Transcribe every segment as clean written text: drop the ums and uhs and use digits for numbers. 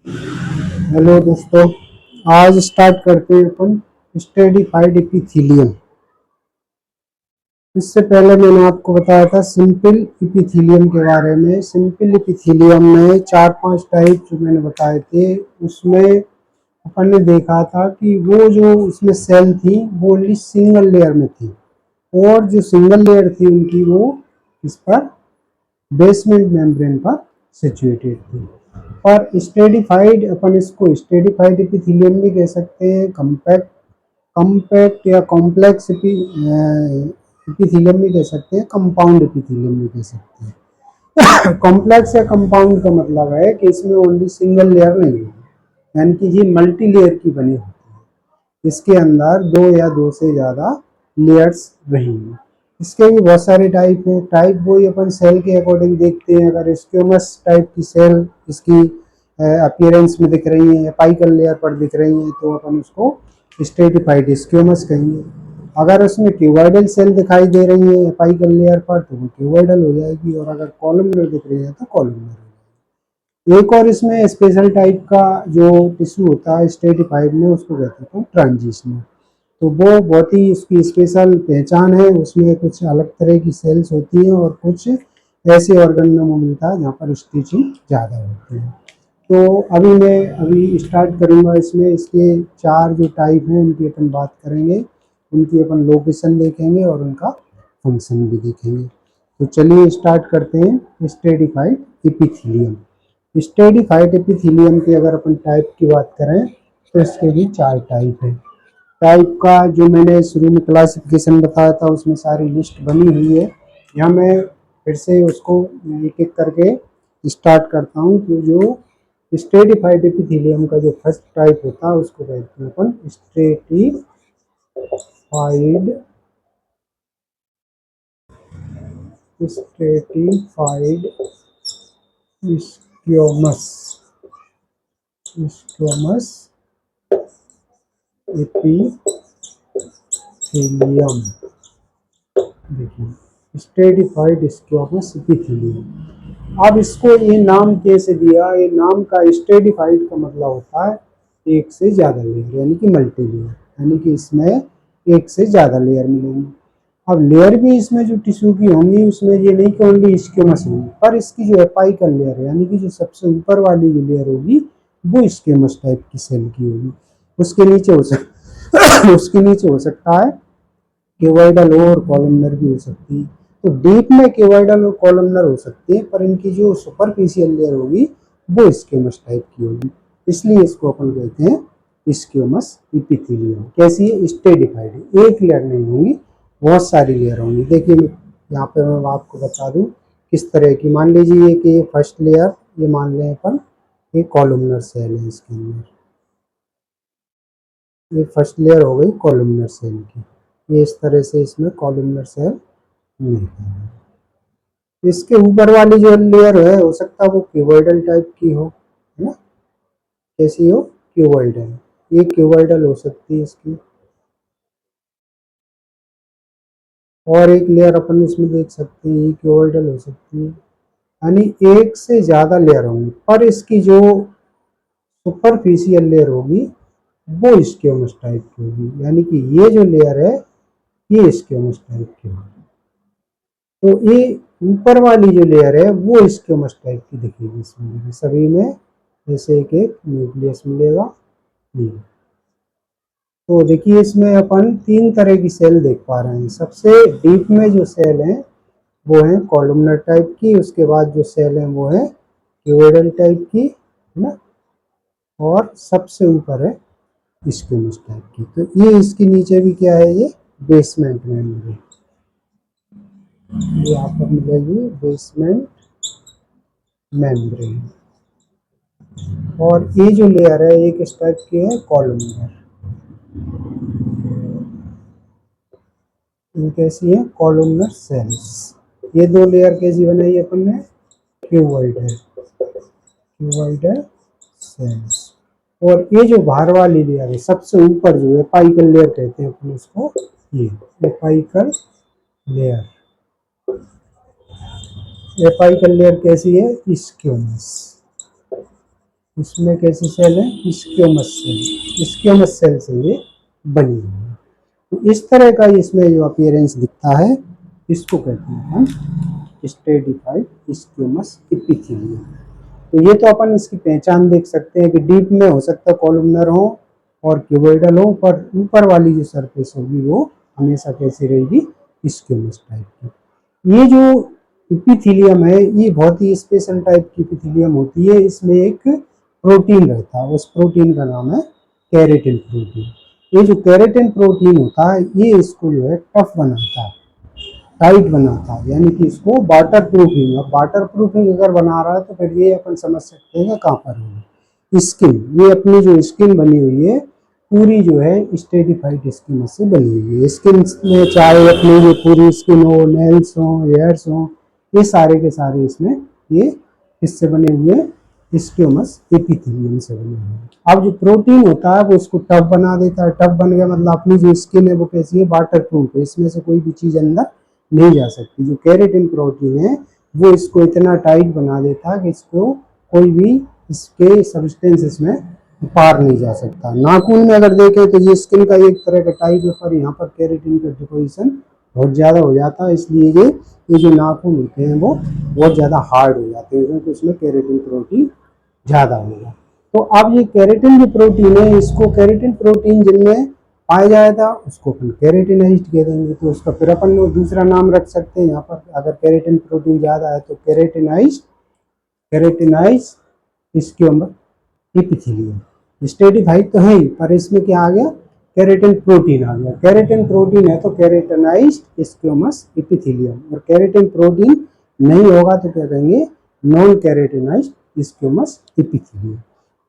Hello दोस्तों, आज start करते हैं अपन स्ट्रेटिफाइड एपिथेलियम। इससे पहले मैंने आपको बताया था सिंपल एपिथेलियम के बारे में। सिंपल एपिथेलियम में चार पांच टाइप जो मैंने बताए थे, उसमें अपन ने देखा था कि वो जो उसमें सेल थी वो ओनली सिंगल लेयर में थी, और जो सिंगल लेयर थी उनकी वो इस पर बेसमेंट मेम्ब्रेन पर सिचुएटेड थी। और स्टेडिफाइड, अपन इसको स्टेडिफाइड एपिथेलियम भी कह सकते हैं, कम्पैक्ट कम्पैक्ट या कॉम्प्लेक्स एपिथेलियम भी कह सकते हैं, कंपाउंड एपिथेलियम भी कह सकते हैं। कॉम्प्लेक्स या कंपाउंड का मतलब है कि इसमें ओनली सिंगल लेयर नहीं है, यानी कि ये मल्टी लेयर की बनी होती है। इसके अंदर दो या दो से ज़्यादा लेयर्स रहेंगे। इसके भी बहुत सारे टाइप हैं। टाइप वही अपन सेल के अकॉर्डिंग देखते हैं। अगर स्क्यूमस टाइप की सेल इसकी अपीयरेंस में दिख रही है, एपाइकल लेयर पर दिख रही है, तो अपन उसको स्ट्रेटिफाइड स्क्यूमस कहेंगे। अगर उसमें क्यूबॉइडल सेल दिखाई दे रही है एपाइकल लेयर पर, तो वो क्यूबॉइडल हो जाएगी, और अगर कॉलमनर दिख रही है तो कॉलमनर हो जाएगी। एक और इसमें स्पेशल टाइप का जो टिश्यू होता है स्ट्रेटिफाइड में, उसको कहते हैं ट्रांजिशनल। तो वो बहुत ही इसकी स्पेशल पहचान है। उसमें कुछ अलग तरह की सेल्स होती हैं, और कुछ ऐसे ऑर्गन में वो मिलता है जहाँ पर स्टिचिंग ज़्यादा होती है। तो अभी स्टार्ट करूँगा इसमें। इसके चार जो टाइप हैं उनकी अपन बात करेंगे, उनकी अपन लोकेशन देखेंगे और उनका फंक्शन भी देखेंगे। तो चलिए स्टार्ट करते हैं स्ट्रेटिफाइड एपिथेलियम। स्ट्रेटिफाइड एपिथेलियम के अगर अपन टाइप की बात करें तो इसके भी चार टाइप हैं। टाइप का जो मैंने शुरू में क्लासिफिकेशन बताया था उसमें सारी लिस्ट बनी हुई है। यहाँ मैं फिर से उसको एक एक करके स्टार्ट करता हूँ। तो जो स्ट्रेटिफाइड एपिथेलियम का जो फर्स्ट टाइप होता है उसको कहते हैं अपन stratified stratified squamous squamous epithelium. देखिए, स्ट्रेटिफाइड स्क्यूमस एपिथेलियम। अब इसको ये नाम कैसे दिया? ये नाम का स्ट्रेटिफाइड का मतलब होता है एक से ज़्यादा लेयर, यानी कि मल्टी लेयर, यानी कि इसमें एक से ज़्यादा लेयर मिलेंगी। अब लेयर भी इसमें जो टिश्यू की होंगी उसमें ये नहीं कि ओनली स्क्यूमस होंगी, पर इसकी जो एपाइकल लेयर है, यानी कि जो सबसे ऊपर वाली जो लेयर होगी वो स्क्यूमस टाइप की सेल की होगी। उसके नीचे हो सकता उसके नीचे हो सकता है क्यूबॉइडल और कॉलमनर भी हो सकती है। तो डीप में क्यूबॉइडल और कॉलमनर हो सकती है, पर इनकी जो सुपरफिशियल लेयर होगी वो स्क्यूमस टाइप की होगी। इसलिए इसको अपन कहते हैं स्क्यूमस एपिथेलियम। कैसी है? स्ट्रेटिफाइड है, एक लेयर नहीं होंगी, बहुत सारी लेयर होंगी। देखिए यहाँ पे मैं आपको बता दूं किस तरह की। मान लीजिए कि ये फर्स्ट लेयर, ये मान लें अपन ये कॉलमनर सेल है, इसके अंदर ये फर्स्ट लेयर हो गई कॉलमनर सेल की। ये इस तरह से इसमें कॉलमनर सेल नहीं है। इसके ऊपर वाली जो लेयर है हो सकता है वो क्यूबॉइडल टाइप की हो, है ना? कैसी हो? क्यूबॉइडल। ये क्यूबॉइडल हो सकती है इसकी। और एक लेयर अपन इसमें देख सकते हैं, ये क्यूबॉइडल हो सकती है। यानी एक से ज़्यादा लेयर होंगी, पर इसकी जो सुपरफिशियल लेयर होगी वो स्क्यूमस टाइप की होगी, यानी कि ये जो लेयर है ये स्क्यूमस टाइप की होगी। तो ये ऊपर वाली जो लेयर है वो स्क्यूमस टाइप की दिखेगी इसमें सभी में, जैसे एक एक न्यूक्लियस मिलेगा। ये तो देखिए इसमें अपन तीन तरह की सेल देख पा रहे हैं। सबसे डीप में जो सेल है वो है कॉलमनर टाइप की, उसके बाद जो सेल है वो है क्यूबॉइडल टाइप की, है ना? और सबसे ऊपर है स्क्यूमस टाइप की। तो ये इसके नीचे भी क्या है? ये बेसमेंट मेम्ब्रेन, ये यहाँ पर मिलेगी बेसमेंट मेम्ब्रेन। और ये जो लेयर है एक इस टाइप की है कॉलमनर। ये कैसी है? Columnar cells. ये दो लेयर कैसी बनाई अपन ने? Cuboidal, cuboidal cells. और ये जो बाहर वाली लेयर है सबसे ऊपर जो है एपाइकल लेयर कहते हैं अपन उसको, ये एपाइकल लेयर। एपाइकल लेयर कैसी है? स्क्यूमस। इसमें कैसी सेल है, स्क्वेमस सेल, स्क्वेमस सेल से ये बनी हुई है। तो इस तरह का इसमें जो अपीयरेंस दिखता है इसको कहते हैं हम स्ट्रेटिफाइड स्क्वेमस एपिथेलियम। तो ये तो अपन इसकी पहचान देख सकते हैं कि डीप में हो सकता है कॉलमनर हो और क्यूबोइडल हो, पर ऊपर वाली जो सरफेस होगी वो हमेशा कैसी रहेगी, स्क्वेमस टाइप की। ये जो एपिथेलियम है ये बहुत ही स्पेशल टाइप की एपिथेलियम होती है। इसमें एक प्रोटीन रहता है, उस प्रोटीन का नाम है केरेटिन प्रोटीन। ये जो केरेटिन प्रोटीन होता है ये इसको जो है टफ बनाता है, टाइट बनाता है, यानी कि इसको वाटर प्रूफिंग। अब वाटर प्रूफिंग अगर बना रहा है तो फिर ये अपन समझ सकते हैं कहाँ पर होगी, स्किन। ये अपनी जो स्किन बनी हुई है पूरी जो है स्ट्रेटिफाइड स्किन से बनी हुई है। स्किन में चाहे अपनी जो पूरी स्किन हो, नेल्स हो, हेयर्स हो, ये सारे के सारे इसमें ये इससे बने हुए स्क्वेमस एपिथेलियम से बने हुए हैं। अब जो प्रोटीन होता है वो इसको टफ बना देता है। टफ बन गया मतलब अपनी जो स्किन है वो कैसी है, वाटर प्रूफ है, इसमें से कोई भी चीज़ अंदर नहीं जा सकती। जो केरेटिन प्रोटीन है वो इसको इतना टाइट बना देता है कि इसको कोई भी इसके सब्सटेंस इसमें पार नहीं जा सकता। नाखून में अगर देखें तो ये स्किन का एक तरह का टाइप है, पर यहाँ पर केरेटिन का डिपोजिशन बहुत ज़्यादा हो जाता है, इसलिए ये जो नाखून होते हैं वो बहुत ज़्यादा हार्ड हो जाते हैं क्योंकि उसमें केरेटिन प्रोटीन ज़्यादा होगा। तो अब ये केरेटिन जो प्रोटीन है इसको केरेटिन प्रोटीन जिनमें पाया जाएगा उसको अपन केरेटिनाइज्ड कह देंगे। तो उसका फिर अपन दूसरा नाम रख सकते हैं यहाँ पर, अगर केरेटिन प्रोटीन ज़्यादा है तो केरेटिनाइज स्क्वेमस एपिथेलियम। स्ट्रेटिफाइड तो है ही, पर इसमें क्या आ गया, केरेटिन प्रोटीन आ गया। केरेटिन प्रोटीन है तो केरेटिनाइज्ड स्क्वेमस एपिथेलियम, और केरेटिन प्रोटीन नहीं होगा तो क्या कहेंगे, नॉन केरेटिनाइज्ड स्क्वेमस एपिथेलियम।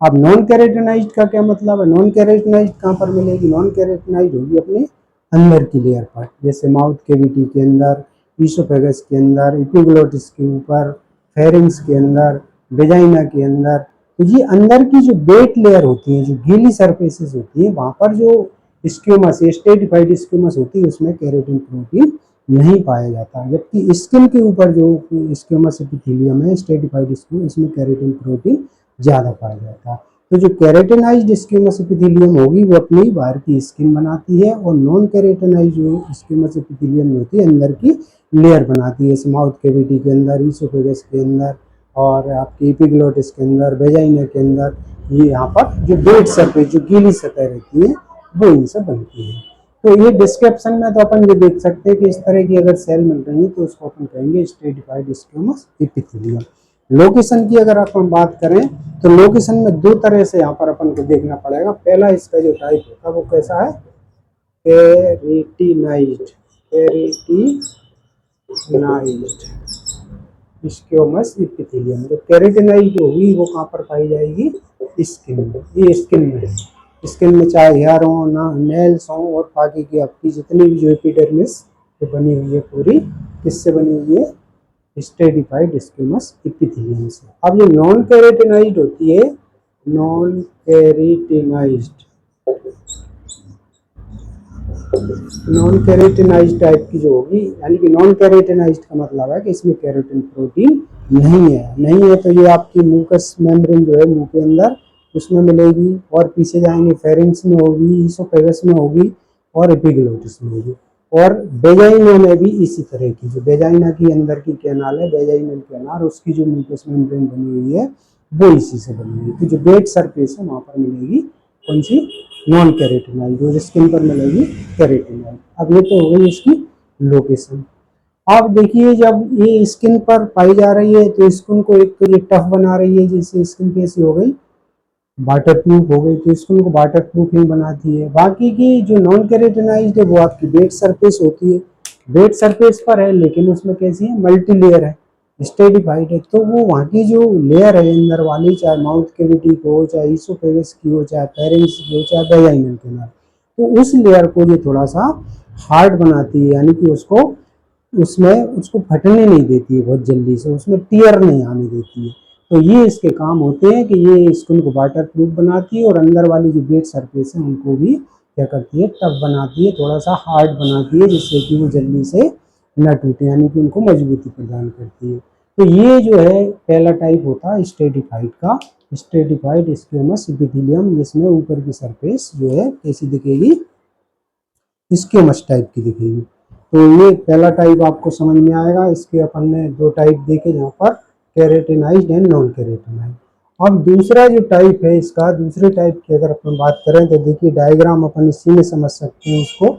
अब नॉन केरेटिनाइज्ड का क्या मतलब है, नॉन केरेटिनाइज्ड कहाँ पर मिलेगी, नॉन केरेटिनाइज्ड होगी अपने अंदर की लेयर पर, जैसे माउथ कैविटी के अंदर, ईसोफेगस के अंदर, एपिग्लोटिस के ऊपर, फेरिंग्स के अंदर, वेजाइना के अंदर। तो ये अंदर की जो वेट लेयर होती है, जो गीली सरफेसेस होती है, वहाँ पर जो स्क्वेमस स्ट्रेटिफाइड स्क्वेमस होती है उसमें केरेटिन प्रोटीन नहीं पाया जाता। जबकि स्किन के ऊपर जो स्क्वेमस एपिथेलियम है स्ट्रेटिफाइड स्क्वेमस, इसमें केरेटिन प्रोटीन ज़्यादा पाया जाता है। तो जो केरेटिनाइज्ड स्क्वेमस एपिथेलियम होगी वो अपनी बाहर की स्किन बनाती है, और नॉन केरेटिनाइज्ड जो स्क्वेमस एपिथेलियम होती है अंदर की लेयर बनाती है, माउथ कैविटी के अंदर, ईसोफेगस के अंदर, और आपकी एपिग्लोटिस के अंदर, वेजाइना के अंदर। ये यहाँ पर जो वेट सरफेस, जो गीली सतह रहती है वो इनसे बनती है। तो ये डिस्क्रिप्शन में तो अपन ये देख सकते हैं कि इस तरह की अगर सेल मिल रही है तो उसको अपन कहेंगे स्ट्रेटिफाइड स्क्वेमस एपिथेलियम। लोकेशन की अगर अपन बात करें तो लोकेशन में दो तरह से यहाँ पर अपन को देखना पड़ेगा। पहला इसका जो टाइप होता है वो कैसा है, केरेटिनाइज्ड स्क्वेमस एपिथेलियम। जो केरेटिनाइज्ड होगी वो कहाँ पर पाई जाएगी, स्किन में। ये स्किन में है, स्किन में चाहे हेयर हो ना, नेल्स हो, और बाकी की आपकी जितनी भी जो एपिडर्मिस बनी हुई है पूरी किससे बनी हुई है, स्ट्रेटिफाइड स्क्वेमस एपिथेलियम से। अब ये नॉन केरेटिनाइज्ड होती है, नॉन केरेटिनाइज्ड टाइप की जो होगी, यानी कि नॉन केरेटिनाइज्ड का मतलब है कि इसमें केराटिन प्रोटीन नहीं है तो ये आपकी म्यूकस मेम्ब्रेन जो है मुंह के अंदर उसमें मिलेगी, और पीछे जाएंगे फेरिंग्स में होगी, ईसोफेगस में होगी, और एपिग्लोटिस में होगी, और वेजाइना में भी इसी तरह की। जो वेजाइना की अंदर की कैनाल है, वेजाइनल कैनाल, उसकी जो म्यूकस मेम्ब्रेन बनी हुई है वो इसी से बनी हुई है। तो जो वेट सरफेस है वहाँ पर मिलेगी कौन सी, नॉन केरेटिनाइज्ड, जो स्किन पर मिलेगी केरेटिनाइज्ड। अब ये तो हो गई इसकी लोकेशन। अब देखिए जब ये स्किन पर पाई जा रही है तो स्किन को एक तो ये टफ बना रही है, जैसे स्किन कैसी हो गई, वाटर प्रूफ हो गई, तो स्किन को वाटर प्रूफिंग बनाती है। बाकी की जो नॉन केरेटिनाइज्ड है वो आपकी वेट सरफेस होती है, वेट सरफेस पर है लेकिन उसमें कैसी है, मल्टी लेयर है, स्ट्रेटिफाइड है। तो वो वहाँ की जो लेयर है अंदर वाली, चाहे माउथ कैविटी की हो, चाहे ईसोफेगस की हो, चाहे फेरिंग्स की हो, चाहे वेजाइनल कैनाल, तो उस लेयर को ये थोड़ा सा हार्ड बनाती है, यानी कि उसको फटने नहीं देती है बहुत जल्दी से, उसमें टीयर नहीं आने देती है। तो ये इसके काम होते हैं कि ये स्किन को वाटर प्रूफ बनाती है, और अंदर वाली जो वेट सरफेस है उनको भी क्या करती है, टफ बनाती है, थोड़ा सा हार्ड बनाती है, जिससे कि वो जल्दी से न टूटे, यानी कि उनको मजबूती प्रदान करती है। तो ये जो है पहला टाइप होता है स्ट्रेटिफाइड का, स्ट्रेटिफाइड स्क्वेमस एपिथेलियम, जिसमें ऊपर की सरफेस जो है कैसी दिखेगी, स्क्वेमस टाइप की दिखेगी। तो ये पहला टाइप आपको समझ में आएगा। इसके अपन ने दो टाइप देखे जहाँ पर केरेटिनाइज्ड एंड नॉन केरेटिनाइज्ड। अब दूसरा जो टाइप है इसका, दूसरे टाइप की अगर अपन बात करें तो देखिए डायग्राम अपन इसी में समझ सकते हैं उसको,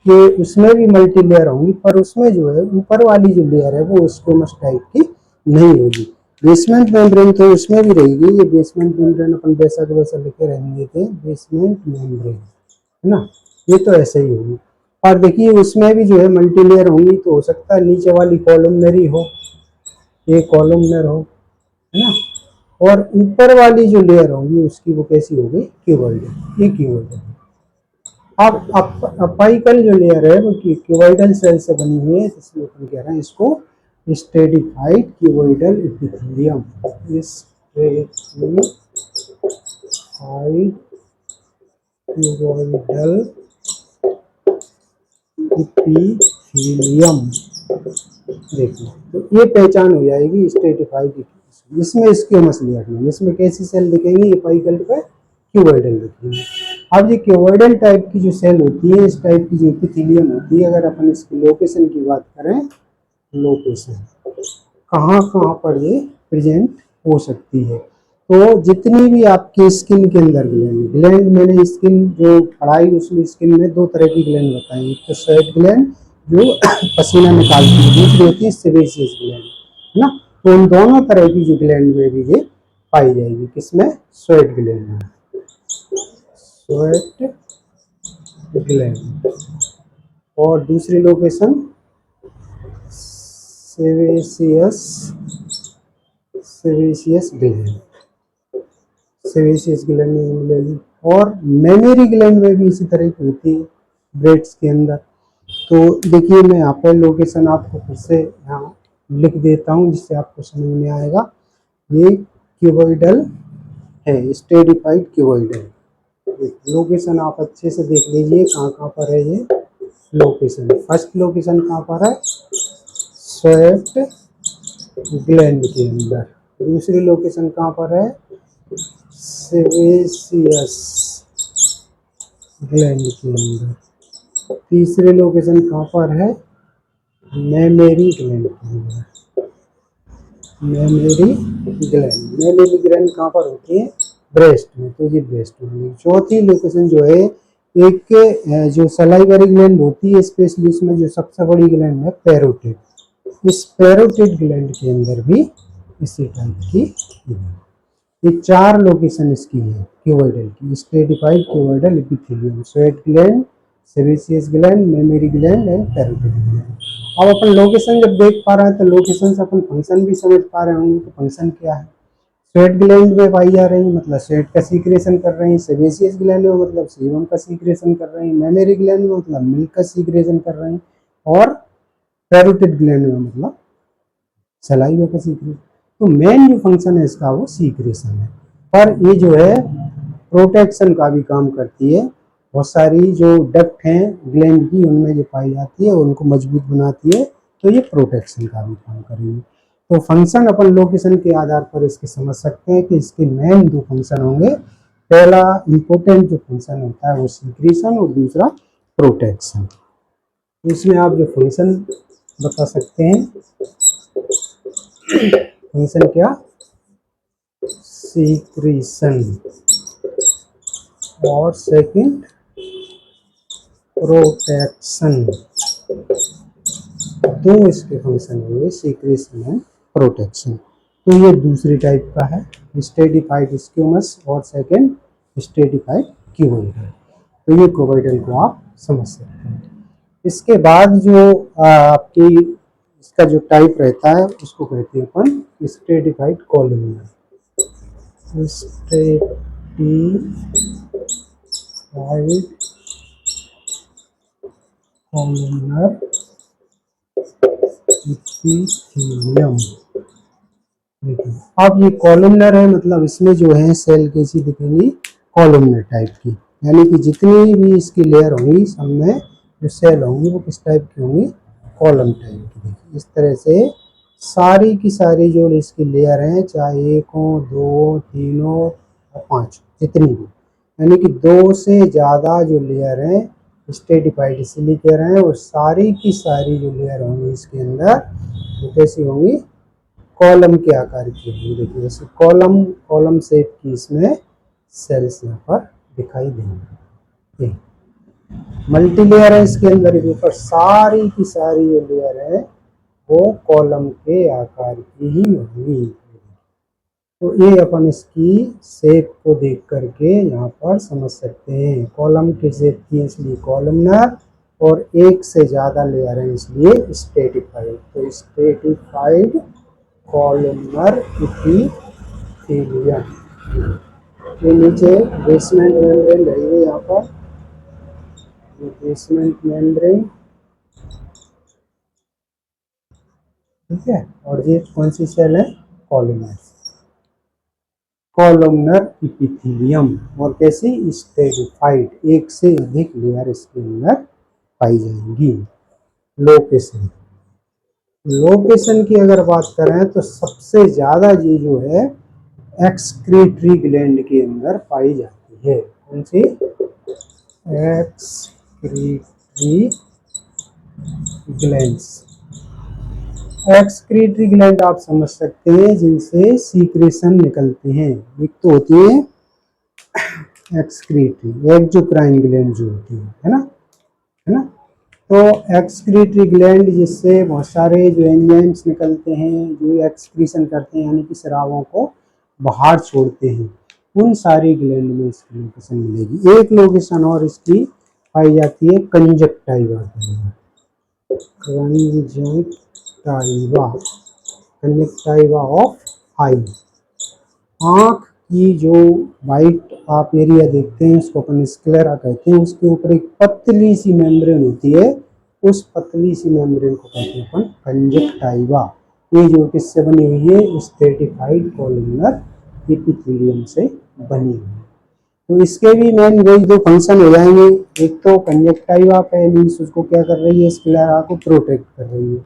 कि उसमें भी मल्टी लेयर होंगी, पर उसमें जो है ऊपर वाली जो लेयर है वो स्क्वेमस टाइप की नहीं होगी। बेसमेंट मेम्ब्रेन तो उसमें भी रहेगी, ये बेसमेंट मेम्ब्रेन अपन वैसा के वैसा लिखे रहेंगे थे, बेसमेंट मेम्ब्रेन, है ना, ये तो ऐसे ही होगी। और देखिए उसमें भी जो है मल्टी लेयर होंगी, तो हो सकता है नीचे वाली कॉलमनरी हो, ये कॉलमनर हो, है ना, और ऊपर वाली जो लेयर होगी उसकी वो कैसी होगी, क्यूबॉइडल, ये क्यूबॉइडल। अब अपाइकल जो लेयर है वो क्यूबॉइडल सेल से बनी हुई है, इसलिए अपन कह रहे हैं इसको stratified cuboidal epithelium, stratified cuboidal epithelium. देखिए तो ये पहचान हो जाएगी स्ट्रेटिफाइड की। इसमें स्क्वेमस लेयर नहीं, इसमें कैसी सेल दिखेंगी, अपाइकल पे क्यूबॉइडल दिखेंगी। अब ये क्यूबॉइडल टाइप की जो सेल होती है, इस टाइप की जो एपिथेलियम होती है, अगर अपन इसकी लोकेशन की बात करें, लोकेशन कहाँ कहाँ पर ये प्रेजेंट हो सकती है, तो जितनी भी आपकी स्किन के अंदर ग्लैंड, मैंने स्किन जो पढ़ाई उसमें स्किन में दो तरह की ग्लैंड बताई, एक तो स्वेट ग्लैंड जो पसीना निकालती है, दूसरी होती है सेबेसियस ग्लैंड, है ना। तो उन दोनों तरह की जो ग्लैंड में भी ये पाई जाएगी, किसमें, स्वेट ग्लैंड में, स्वेट ग्लैंड। और दूसरी location sebaceous, sebaceous gland, sebaceous gland में मिलेगी। और मेमोरी ग्लैंड में भी इसी तरह की होती है ब्रेड्स के अंदर। तो देखिए मैं यहाँ पर लोकेशन आपको फिर से यहाँ लिख देता हूँ जिससे आपको समझ में आएगा। ये क्यूबॉइडल है, स्ट्रेटिफाइड क्यूबॉइडल। लोकेशन आप अच्छे से देख लीजिए कहाँ कहाँ पर है ये लोकेशन। फर्स्ट लोकेशन कहाँ पर है, स्वेट ग्लैंड के अंदर। दूसरी लोकेशन कहाँ पर है, सेबेसियस ग्लैंड के अंदर। तीसरी लोकेशन कहाँ पर है, मेमोरी ग्लैंड के अंदर, मेमोरी ग्लैंड। मेमोरी ग्लैंड कहाँ पर होती है, ब्रेस्ट में, तो ये ब्रेस्ट में। चौथी लोकेशन जो है, एक जो सलाइवरी ग्लैंड होती है, स्पेशली इसमें जो सबसे बड़ी ग्लैंड है पैरोटिड, इस पैरोटिड ग्लैंड के अंदर भी इसी टाइप की ये चार लोकेशन इसकी है क्यूबॉइडल की, stratified cuboidal epithelium, sweat gland, sebaceous gland, memory gland and parotid gland. अब अपन लोकेशन जब देख पा रहे हैं तो लोकेशन से अपन फंक्शन भी समझ पा रहे होंगे कि फंक्शन क्या है। स्वेट ग्लैंड में पाई जा रही है मतलब स्वेट का सीक्रेशन कर रही है, सेबेसियस ग्लैंड में मतलब सीबम का सीक्रेशन कर रही है, मेमोरी ग्लैंड में मतलब मिल्क का सीक्रेशन कर रही है, और पैरोटिड ग्लैंड में मतलब सलाइवा का सीक्रेशन। तो मेन जो फंक्शन है इसका वो सीक्रेशन है, पर ये जो है प्रोटेक्शन का भी काम करती है। बहुत सारी जो डक्ट हैं ग्लैंड की उनमें जो पाई जाती है उनको मजबूत बनाती है, तो ये प्रोटेक्शन का भी काम करेगी। तो फंक्शन अपन लोकेशन के आधार पर इसके समझ सकते हैं कि इसके मेन दो फंक्शन होंगे। पहला इंपॉर्टेंट जो फंक्शन होता है वो सीक्रेशन, और दूसरा प्रोटेक्शन। इसमें आप जो फंक्शन बता सकते हैं, फंक्शन क्या, सीक्रेशन, और सेकंड प्रोटेक्शन। दो इसके फंक्शन हुए, सीक्रेशन एंड प्रोटेक्शन। तो ये दूसरी टाइप का है, स्ट्रेटिफाइड स्क्यूमस, और सेकंड स्ट्रेटिफाइड क्यूबॉइडल। तो ये क्यूबॉइडल को आप समझ सकते हैं। इसके बाद जो आपकी इसका जो टाइप रहता है उसको कहते हैं अपन stratified columnar, stratified columnar epithelium. देखिए अब ये कॉलमनर है, मतलब इसमें जो है सेल कैसी दिखेंगी, कॉलमनर टाइप की, यानी कि जितनी भी इसकी लेयर होंगी सब में जो सेल होंगी वो किस टाइप की होंगी, कॉलम टाइप की। देखिए इस तरह से सारी की सारी जो इसकी लेयर हैं, चाहे 1 हो, 2 हो, 3 हो और 5 जितनी भी, यानी कि 2 से ज़्यादा जो लेयर हैं स्ट्रेटिफाइड इसीलिए कह रहे हैं। और सारी की सारी जो लेयर होंगी इसके अंदर वो कैसी होंगी, कॉलम के आकार की होंगी। देखिए जैसे कॉलम कॉलम शेप की इसमें सेल्स यहाँ पर दिखाई देंगे। मल्टी लेयर है इसके अंदर के ऊपर, सारी की सारी जो लेयर है वो कॉलम के आकार की ही होगी। तो ये अपन इसकी शेप को देख करके यहाँ पर समझ सकते हैं। कॉलम की शेप की इसलिए कॉलमनर, और एक से ज़्यादा लेयर है इसलिए स्ट्रेटिफाइड। तो स्ट्रेटिफाइड कॉलमनर एपिथेलियम। ये नीचे बेसमेंट मेम्ब्रेन रहेगी यहाँ पर, बेसमेंट मेम्ब्रेन, ठीक है। और ये कौन सी सेल है, कॉलमनर, कॉलमनर एपिथेलियम। और कैसी, स्ट्रेटिफाइड, एक से अधिक लेयर इसके अंदर पाई जाएंगी। लोकेशन, लोकेशन की अगर बात करें तो सबसे ज़्यादा ये जो है एक्सक्रीटरी ग्लैंड के अंदर पाई जाती है। कौन सी, एक्सक्रीटरी ग्लैंड्स। एक्सक्रीटरी ग्लैंड आप समझ सकते हैं जिनसे सीक्रेशन निकलते हैं। एक तो होती है एक्सक्रीटरी, एक्सोक्राइन ग्लैंड जो होती है ना, है ना। तो एक्सक्रीटरी ग्लैंड जिससे बहुत सारे जो एंजाइम्स निकलते हैं जो एक्सक्रीशन करते हैं, यानी कि स्रावों को बाहर छोड़ते हैं, उन सारी ग्लैंड में इसकी लोकेशन मिलेगी। एक लोकेशन और इसकी पाई जाती है कंजक्टाइवा, कंजक्टाइवा, कंजक्टाइवा ऑफ आई। आँख की जो वाइट आप एरिया देखते हैं उसको अपन स्क्लेरा कहते हैं, उसके ऊपर एक पतली सी मेम्ब्रेन होती है, उस पतली सी मेम्ब्रेन को कहते हैं अपन कंजक्टाइवा। ये जो किससे बनी हुई है, स्ट्रेटिफाइड कॉलमनर एपिथेलियम से बनी हुई है। तो इसके भी मेन वही दो फंक्शन हो जाएंगे। एक तो कंजक्टाइवा पे मीन्स उसको क्या कर रही है, स्क्लेरा को प्रोटेक्ट कर रही है।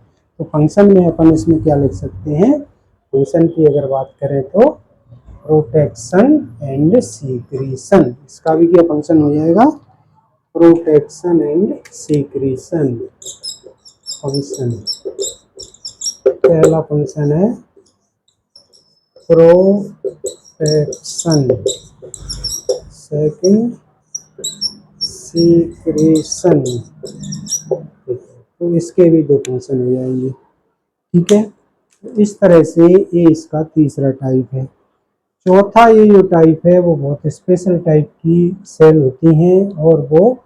तो फंक्शन में अपन इसमें क्या लिख सकते हैं, फंक्शन की अगर बात करें तो प्रोटेक्शन एंड सीक्रेशन, इसका भी क्या फंक्शन हो जाएगा, प्रोटेक्शन एंड सीक्रेशन फंक्शन। पहला फंक्शन है प्रोटेक्शन, सेकंड सीक्रेशन। तो इसके भी दो फंक्शन हो जाएंगे, ठीक है। तो इस तरह से ये इसका तीसरा टाइप है। चौथा ये जो टाइप है वो बहुत स्पेशल टाइप की सेल होती हैं, और वो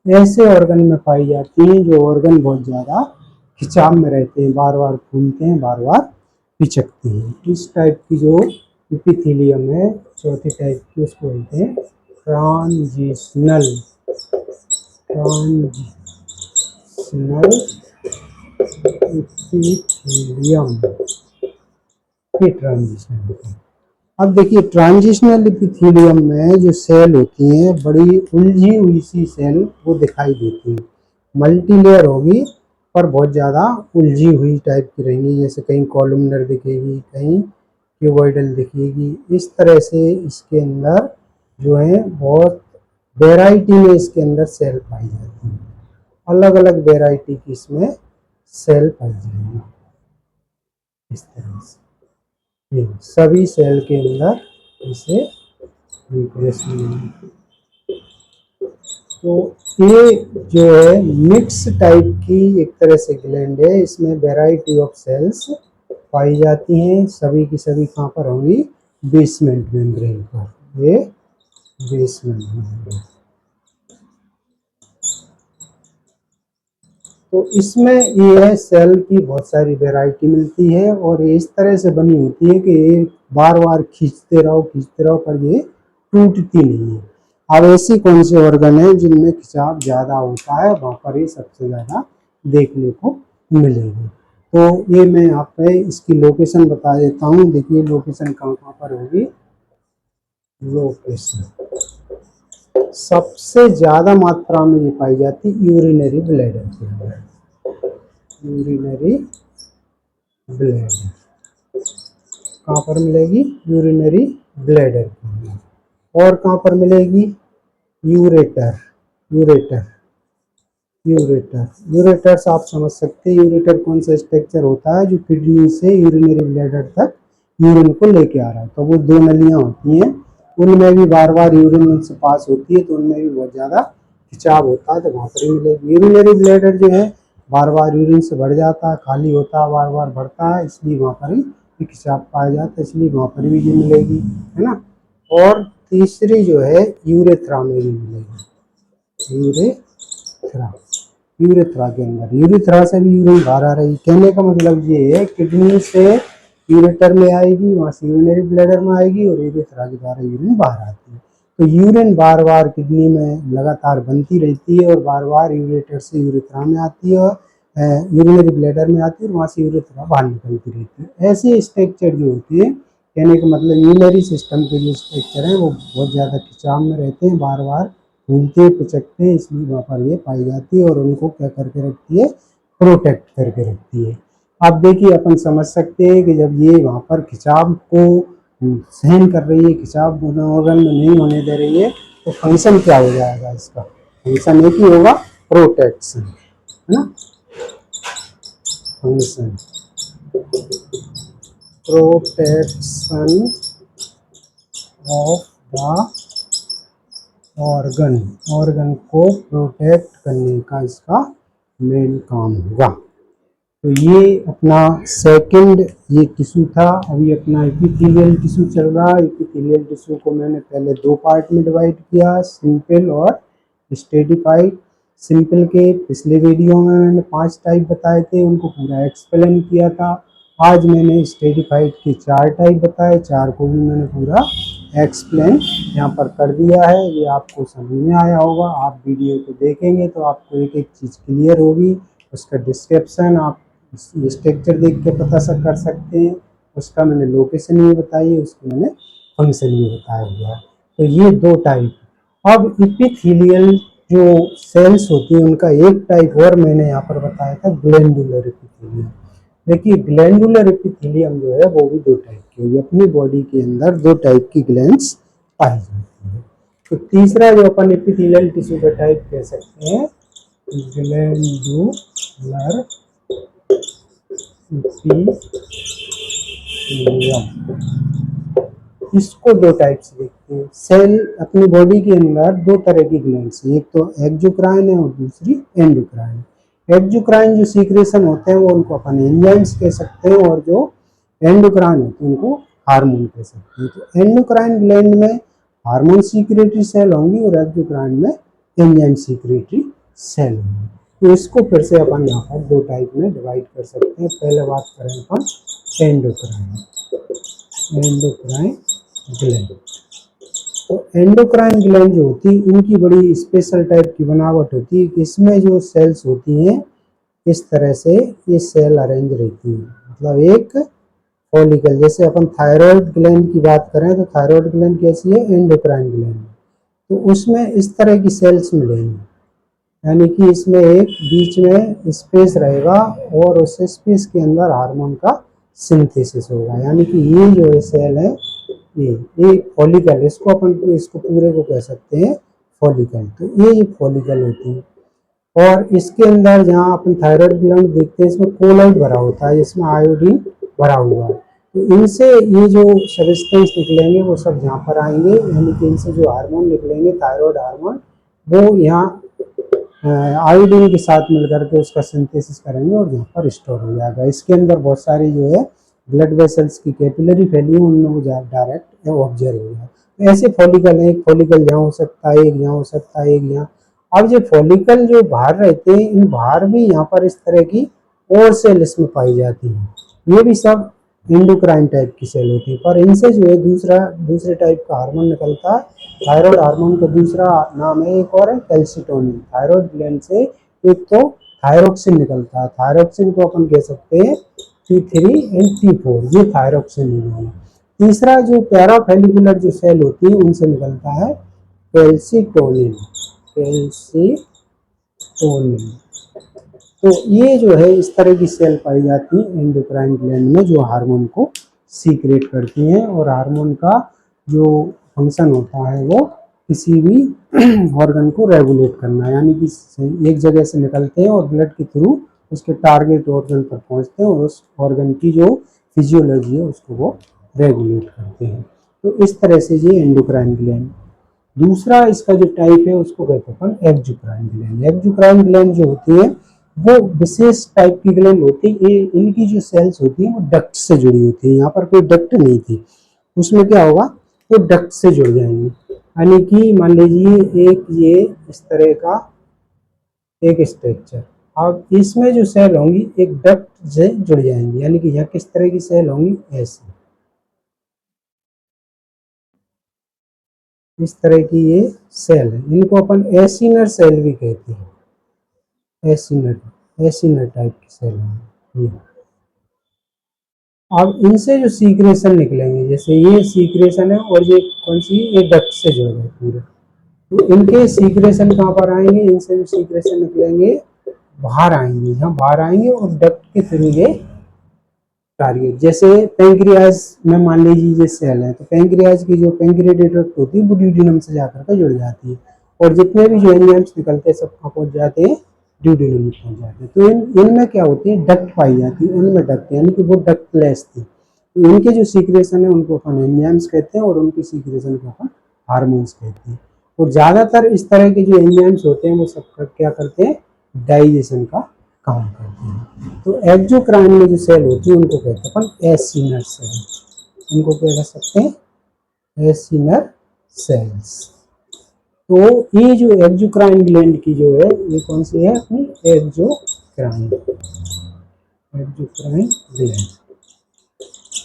ऐसे ऑर्गन में पाई जाती हैं जो ऑर्गन बहुत ज़्यादा खिंचाव में रहते हैं, बार बार फूलते हैं, बार बार पिचकते हैं। इस टाइप की जो एपिथेलियम है चौथी टाइप की, उसको बोलते हैं ट्रांजिशनल, ट्रांजिशनल एपिथेलियम के ट्रांजिशनल। अब देखिए ट्रांजिशनल एपिथेलियम में जो सेल होती हैं बड़ी उलझी हुई सी सेल वो दिखाई देती है। मल्टी लेयर होगी पर बहुत ज़्यादा उलझी हुई टाइप की रहेंगी, जैसे कहीं कॉलमनर दिखेगी, कहीं क्यूबॉइडल दिखेगी। इस तरह से इसके अंदर जो है बहुत वेराइटी में इसके अंदर सेल पाई जाती है, अलग अलग वेराइटी की इसमें सेल पाई जाएंगी। इस तरह से ये सभी सेल के अंदर इसे रिप्रेजेंट। तो ये जो है मिक्स टाइप की एक तरह से ग्लैंड है, इसमें वैरायटी ऑफ सेल्स पाई जाती हैं। सभी की सभी कहाँ पर होंगी, बेसमेंट मेम्ब्रेन पर, ये बेसमेंट मेम्ब्रेन। तो इसमें ये है सेल की बहुत सारी वैरायटी मिलती है, और ये इस तरह से बनी होती है कि ये बार बार खींचते रहो पर ये टूटती नहीं है। अब ऐसी कौन से ऑर्गन है जिनमें खिंचाव ज़्यादा होता है, वहाँ पर ये सबसे ज़्यादा देखने को मिलेगी। तो ये मैं यहाँ पे इसकी लोकेशन बता देता हूँ। देखिए लोकेशन कहाँ कहाँ पर होगी। लोकेशन सबसे ज़्यादा मात्रा में ये पाई जाती है यूरिनरी ब्लैडर के अंदर, यूरिनरी ब्लैडर, कहाँ पर मिलेगी? Urinary bladder. और कहाँ पर मिलेगी? Ureter, ureter, ureter. यूरेटर्स आप समझ सकते हैं, यूरेटर कौन सा स्ट्रक्चर होता है जो किडनी से यूरिनरी ब्लैडर तक यूरिन को लेके आ रहा है। तो वो दो नलियां होती हैं, उनमें भी बार बार यूरिन उनसे पास होती है, तो उनमें भी बहुत ज़्यादा खिंचाव होता है, तो वहाँ पर ही मिलेगी। यूरिनरी ब्लैडर जो है बार बार यूरिन से बढ़ जाता है, खाली होता है, बार बार बढ़ता है, इसलिए वहाँ पर ही खिंचाव पाया जाता है, इसलिए वहाँ पर भी ये मिलेगी, है ना। और तीसरी जो है यूरेथ्रा में भी मिलेगी, यूरेथ्रा। यूरेथ्रा के अंदर, यूरेथ्रा से भी यूरिन बाहर आ रही। कहने का मतलब ये है किडनी से यूरेटर में आएगी, वहाँ से यूरिनरी ब्लैडर में आएगी और यूरेथ्रा के द्वारा यूरिन बाहर आती है। तो यूरिन बार बार किडनी में लगातार बनती रहती है और बार बार यूरेटर से यूरेथ्रा में आती है और यूरिनरी ब्लैडर में आती है और वहाँ से यूरेथ्रा बाहर निकलती रहती है। ऐसे स्ट्रक्चर जो होती है, कहने का मतलब यूरिनरी सिस्टम के जो स्ट्रक्चर हैं वो बहुत ज़्यादा खिंचाव में रहते हैं, बार बार घूमते पिचकते हैं, इसलिए वहाँ पर ये पाई जाती है और उनको क्या करके रखती है? प्रोटेक्ट करके रखती है। अब देखिए अपन समझ सकते हैं कि जब ये वहाँ पर खिंचाव को सहन कर रही है, खिंचाव ऑर्गन में नहीं होने दे रही है, तो फंक्शन क्या हो जाएगा? इसका फंक्शन एक ही होगा, प्रोटेक्शन, है ना। Function protection of the organ, organ को प्रोटेक्ट करने का इसका मेन काम होगा। तो ये अपना सेकंड ये टिश्यू था। अभी अपना एपिथेलियल टिश्यू चल रहा है। एपिथेलियल टिश्यू को मैंने पहले दो पार्ट में डिवाइड किया, सिंपल और स्ट्रेटिफाइड। सिंपल के पिछले वीडियो में मैंने 5 टाइप बताए थे, उनको पूरा एक्सप्लेन किया था। आज मैंने स्ट्रेटिफाइड के 4 टाइप बताए, 4 को भी मैंने पूरा एक्सप्लेन यहाँ पर कर दिया है। ये आपको समझ में आया होगा। आप वीडियो को देखेंगे तो आपको एक एक चीज़ क्लियर होगी। उसका डिस्क्रिप्शन आप स्ट्रक्चर देख के पता कर सकते हैं। उसका मैंने लोकेशन भी बताई है, उसको मैंने फंक्शन भी बताया हुआ है। तो ये दो टाइप। अब एपिथेलियल जो सेल्स होती हैं उनका एक टाइप और मैंने यहाँ पर बताया था, ग्लैंडुलर एपिथेलियम। देखिए ग्लैंडुलर एपिथेलियम जो है वो भी दो टाइप की होगी। अपनी बॉडी के अंदर दो टाइप की ग्लैंड्स पाई जाती है। तो तीसरा जो अपन एपिथेलियल टिश्यू का टाइप कह सकते हैं, ग्लैंडुलर एपिथेलियम। इसको दो टाइप से देखते हैं। सेल अपनी बॉडी के अंदर दो तरह की ग्लैंड्स, एक तो एक्सोक्राइन है और दूसरी एंडोक्राइन। एक्सोक्राइन जो सीक्रेशन होते हैं वो उनको अपन एंजाइम्स कह सकते हैं, और जो एंडोक्राइन होते हैं उनको हार्मोन कह सकते हैं। तो एंडोक्राइन ग्लैंड में हार्मोन सीक्रेटरी सेल होंगी और एक्सोक्राइन में एंजाइम सीक्रेटरी सेल होंगी। तो इसको फिर से अपन यहाँ पर दो टाइप में डिवाइड कर सकते हैं। पहले बात करें अपन एंडोक्राइन, एंडोक्राइन ग्लैंड। तो एंडोक्राइन ग्लैंड जो होती है इनकी बड़ी स्पेशल टाइप की बनावट होती है कि इसमें जो सेल्स होती हैं इस तरह से ये सेल अरेंज रहती हैं। मतलब एक फॉलिकल, जैसे अपन थायराइड ग्लैंड की बात करें तो थायराइड ग्लैंड कैसी है? Endocrine gland. तो उसमें इस तरह की सेल्स मिलेंगी, यानी कि इसमें एक बीच में स्पेस रहेगा और उस स्पेस के अंदर हार्मोन का सिंथेसिस होगा। यानी कि ये जो है सेल है ये फॉलिकल, इसको अपन इसको पूरे को कह सकते हैं फॉलिकल। तो ये फॉलिकल होती है। और इसके अंदर जहाँ अपन थायराइड ग्लैंड देखते हैं इसमें कोलाइड भरा होता है, इसमें आयोडीन भरा हुआ है। तो इनसे ये जो सब्सटेंस निकलेंगे वो सब यहाँ पर आएंगे, यानी कि इनसे जो हार्मोन निकलेंगे थायराइड हार्मोन, वो यहाँ आयोडीन के साथ मिलकर के उसका सिंथेसिस करेंगे और यहाँ पर स्टोर हो जाएगा। इसके अंदर बहुत सारी जो है ब्लड वेसल्स की कैपिलरी फैली हुई, उनमें वो डायरेक्ट ऑब्जर्व हो जाए। ऐसे फॉलिकल है, एक फॉलिकल यहाँ हो सकता है, एक यहाँ हो सकता है, एक यहाँ। अब जो फॉलिकल जो बाहर रहते हैं इन बाहर भी यहाँ पर इस तरह की और सेल इसमें पाई जाती हैं। ये भी सब एंडोक्राइन टाइप की सेल होती है, पर इनसे जो है दूसरे टाइप का हार्मोन निकलता है। थायराइड हार्मोन का दूसरा नाम है एक और है कैल्सिटोनिन। थायराइड ग्लैंड से एक तो थायरोक्सिन निकलता है, थायरोक्सिन को अपन कह सकते हैं T3 एंड T4, ये थायरोक्सिन है। तीसरा जो पैराफेलिकुलर जो सेल होती है उनसे निकलता है कैल्सिटोनिन, कैल्सिटोनिन। तो ये जो है इस तरह की सेल पाई जाती है एंडोक्राइन ग्लैंड में, जो हार्मोन को सीक्रेट करती हैं। और हार्मोन का जो फंक्शन होता है वो किसी भी ऑर्गन को रेगुलेट करना, यानी कि एक जगह से निकलते हैं और ब्लड के थ्रू उसके टारगेट ऑर्गन पर पहुंचते हैं और उस ऑर्गन की जो फिजियोलॉजी है उसको वो रेगुलेट करते हैं। तो इस तरह से ये एंडोक्राइन ग्लैंड। दूसरा इसका जो टाइप है उसको कहते हैं अपन एक्सोक्राइन ग्लैंड। एक्सोक्राइन ग्लैंड जो होती है वो विशेष टाइप की ग्लैंड होती है। ये इनकी जो सेल्स होती है वो डक्ट से जुड़ी होती है। यहाँ पर कोई डक्ट नहीं थी, उसमें क्या होगा, वो डक्ट से जुड़ जाएंगे। यानी कि मान लीजिए एक ये इस तरह का एक स्ट्रक्चर, अब इसमें जो सेल होंगी एक डक्ट से जुड़ जाएंगी। यानी कि यहाँ किस तरह की सेल होंगी, ऐसी, इस तरह की ये सेल है। इनको अपन एसिनर सेल भी कहते हैं। एसिनर, एसिनर टाइप की सेल है। अब इनसे जो सीक्रेशन निकलेंगे, जैसे ये सीक्रेशन है और ये कौन सी, ये डक्ट से जुड़ गए पूरे, तो इनके सीक्रेशन कहाँ पर आएंगे, इनसे जो सीक्रेशन निकलेंगे बाहर आएंगे, यहाँ बाहर आएंगे और डक्ट के थ्रू ये टारगेट, जैसे पेंक्रियाज में मान लीजिए ये सेल है, तो पेंक्रियाज की जो पेंक्रियाटिक डक्ट होती है वो ड्यूडेनम से जाकर के जुड़ जाती है और जितने भी जो एंजाइम्स निकलते हैं सब कहाँ पहुंच जाते हैं, ड्यूडेनम में पहुंच जाते हैं। तो इनमें क्या होती है, डक्ट पाई जाती है, उनमें डक्ट, यानी कि वो डक्टलेस थी। तो इनके जो सीक्रेशन है उनको अपन एंजाइम्स कहते हैं और उनकी सीक्रेशन को अपन हार्मोन्स कहते हैं। और ज़्यादातर इस तरह के जो एंजाइम्स होते हैं वो सब क्या करते हैं, डाइजेशन का काम करते हैं। तो एक्सोक्राइन में जो सेल होती है उनको कहते हैं अपन एसिनर सेल। इनको क्या कह सकते हैं, एसिनर सेल्स। तो ये जो एक्सोक्राइन ग्लैंड की जो है ये कौन सी है अपनी, एक्सोक्राइन, एक्सोक्राइन ग्लैंड।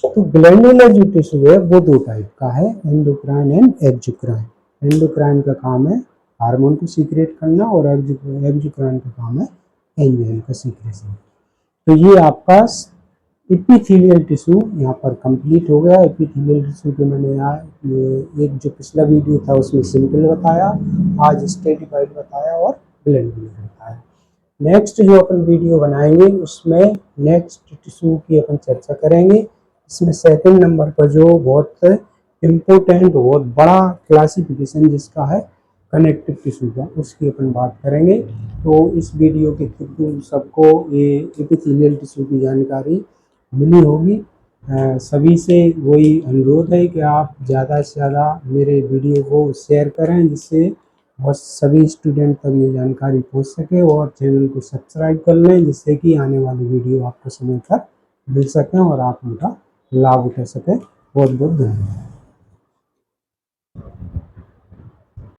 तो ग्लैंडुलर जो टिश्यू है वो दो टाइप का है, एंडोक्राइन एंड एक्सोक्राइन। एंडोक्राइन का काम है हार्मोन को सीक्रेट करना और एक्सोक्राइन का काम है एंजाइम का सीक्रेशन। तो ये आपका एपिथेलियल टिश्यू यहाँ पर कंप्लीट हो गया। एपिथेलियल टिश्यू के मैंने यहाँ एक जो पिछला वीडियो था उसमें सिंपल बताया, आज स्ट्रेटिफाइड बताया और ग्लैंडुलर बताया। नेक्स्ट जो अपन वीडियो बनाएंगे उसमें नेक्स्ट टिश्यू की अपन चर्चा करेंगे। इसमें सेकंड नंबर पर जो बहुत इम्पोर्टेंट, बहुत बड़ा क्लासिफिकेशन जिसका है कनेक्टिव टिश्यू का, उसकी अपन बात करेंगे। तो इस वीडियो के थ्रू सबको ये एपिथेलियल टिश्यू की जानकारी मिली होगी। सभी से वही अनुरोध है कि आप ज़्यादा से ज़्यादा मेरे वीडियो को शेयर करें, जिससे और सभी स्टूडेंट तक ये जानकारी पहुंच सके, और चैनल को सब्सक्राइब कर लें जिससे कि आने वाली वीडियो आपको समय पर मिल सकें और आप उनका लाभ उठा सकें। बहुत बहुत धन्यवाद।